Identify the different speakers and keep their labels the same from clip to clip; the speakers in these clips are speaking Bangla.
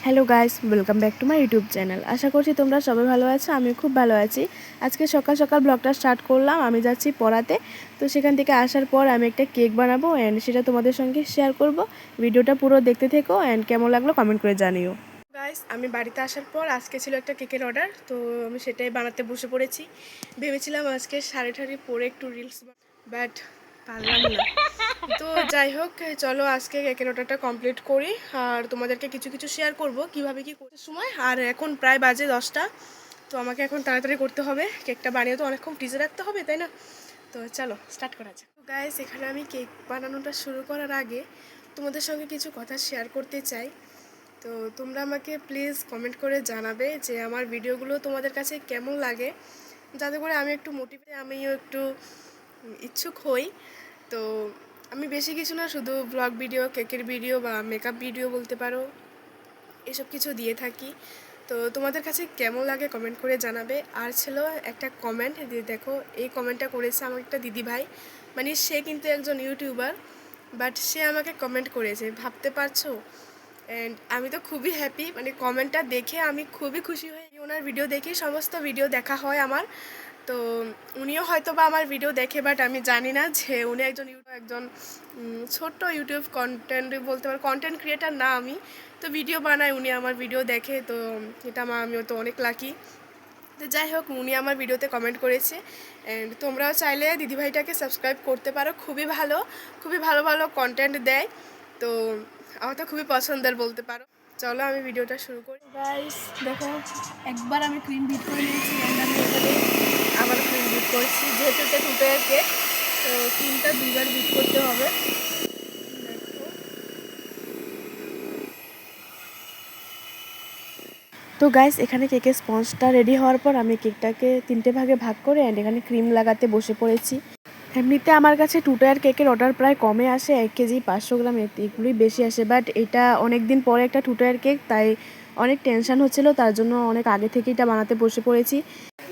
Speaker 1: Hello guys, welcome back to my YouTube channel. আশা করছি তোমরা সবাই ভালো আছো। আমি খুব ভালো আছি। আজকে সকাল সকাল ব্লগটা স্টার্ট করলাম। আমি যাচ্ছি পড়াতে। তো সেখান থেকে আসার পর আমি একটা কেক বানাবো অ্যান্ড সেটা তোমাদের সঙ্গে শেয়ার করব। ভিডিওটা পুরো দেখতে থেকো অ্যান্ড কেমন লাগলো কমেন্ট করে জানিও। গাইস, আমি বাড়িতে আসার পর আজকে ছিল একটা কেকের অর্ডার, তো আমি সেটাই বানাতে বসে পড়েছি। ভেবেছিলাম আজকে শাড়ি ঠাড়ি পরে একটু রিলস, বাট পারলাম না। তো যাই হোক, চলো আজকে কেকের অর্ডারটা কমপ্লিট করি আর তোমাদেরকে কিছু কিছু শেয়ার করব কিভাবে কি করতে সময়। আর এখন প্রায় বাজে 10টা, তো আমাকে এখন তাড়াতাড়ি করতে হবে। কেকটা বানিয়ে তো অনেকক্ষণ ফ্রিজে রাখতে হবে, তাই না? তো চলো স্টার্ট করা যাক। তো গাইস, এখানে আমি কেক বানানোটা শুরু করার আগে তোমাদের সঙ্গে কিছু কথা শেয়ার করতে চাই। তো তোমরা আমাকে প্লিজ কমেন্ট করে জানাবে যে আমার ভিডিওগুলো তোমাদের কাছে কেমন লাগে, যাতে করে আমি একটু আমিও একটু ইচ্ছুক হই। তো আমি বেশি কিছু না, শুধু ব্লগ ভিডিও, কেকের ভিডিও বা মেকআপ ভিডিও বলতে পারো, এসব কিছু দিয়ে থাকি। তো তোমাদের কাছে কেমন লাগে কমেন্ট করে জানাবে। আর ছিল একটা কমেন্ট দিয়ে, দেখো এই কমেন্টটা করেছে আমার একটা দিদিভাই, মানে সে কিন্তু একজন ইউটিউবার, বাট সে আমাকে কমেন্ট করেছে, ভাবতে পারছো? অ্যান্ড আমি তো খুবই হ্যাপি, মানে কমেন্টটা দেখে আমি খুবই খুশি হই। ওনার ভিডিও দেখেই সমস্ত ভিডিও দেখা হয় আমার। তো উনিও হয়তো বা আমার ভিডিও দেখে, বাট আমি জানি না যে উনি একজন ছোট্ট ইউটিউব কন্টেন্ট বলতে পারো, কন্টেন্ট ক্রিয়েটার না আমি। তো ভিডিও বানায়, উনি আমার ভিডিও দেখে, তো এটা আমিও তো অনেক লাকি। তো যাই হোক, উনি আমার ভিডিওতে কমেন্ট করেছে। অ্যান্ড তোমরাও চাইলে দিদিভাইটাকে সাবস্ক্রাইব করতে পারো, খুবই ভালো, খুবই ভালো ভালো কন্টেন্ট দেয়। তো আমার তো খুবই পছন্দের বলতে পারো। চলো আমি ভিডিওটা শুরু করি। গাইস দেখো, একবার আমি ক্রিম বিট করে নিয়েছি অ্যান্ড আমি এখানে আবার ক্রিম বিট করছি, যেহেতু এটা টুটের কেক, তো ক্রিমটা 2বার বিট করতে হবে। তো গাইস, এখানে কেকের স্পঞ্জটা রেডি হওয়ার পর আমি কেকটাকে 3টে ভাগে ভাগ করে অ্যান্ড এখানে ক্রিম লাগাতে বসে পড়েছি। এমনিতে আমার কাছে 2 টায়ার কেকের অর্ডার প্রায় কমে আসে, 1 কেজি 500 গ্রাম, এগুলোই বেশি আসে। বাট এটা অনেক দিন পরে একটা 2 টায়ার কেক, তাই অনেক টেনশন হচ্ছিল, তার জন্য অনেক আগে থেকেই এটা বানাতে বসে পড়েছি।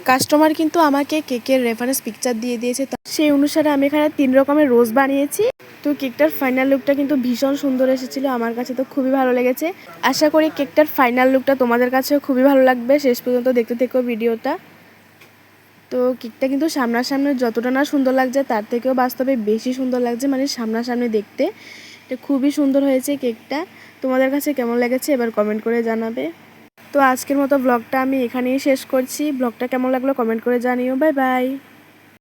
Speaker 1: কাস্টমার কিন্তু আমাকে কেকের রেফারেন্স পিকচার দিয়ে দিয়েছে, সেই অনুসারে আমি এখানে 3 রকমের রোজ বানিয়েছি। তো কেকটার ফাইনাল লুকটা কিন্তু ভীষণ সুন্দর এসেছিলো, আমার কাছে তো খুবই ভালো লেগেছে। আশা করি কেকটার ফাইনাল লুকটা তোমাদের কাছেও খুবই ভালো লাগবে। শেষ পর্যন্ত দেখতে থেকো ভিডিওটা। তো কেকটা কিন্তু সামনাসামনি যতটা না সুন্দর লাগছে, তার থেকেও বাস্তবে বেশি সুন্দর লাগছে, মানে সামনাসামনি দেখতে এটা খুবই সুন্দর হয়েছে কেকটা। তোমাদের কাছে কেমন লেগেছে এবার কমেন্ট করে জানাবে। তো আজকের মতো ব্লগটা আমি এখানেই শেষ করছি। ব্লগটা কেমন লাগলো কমেন্ট করে জানিও। Bye bye.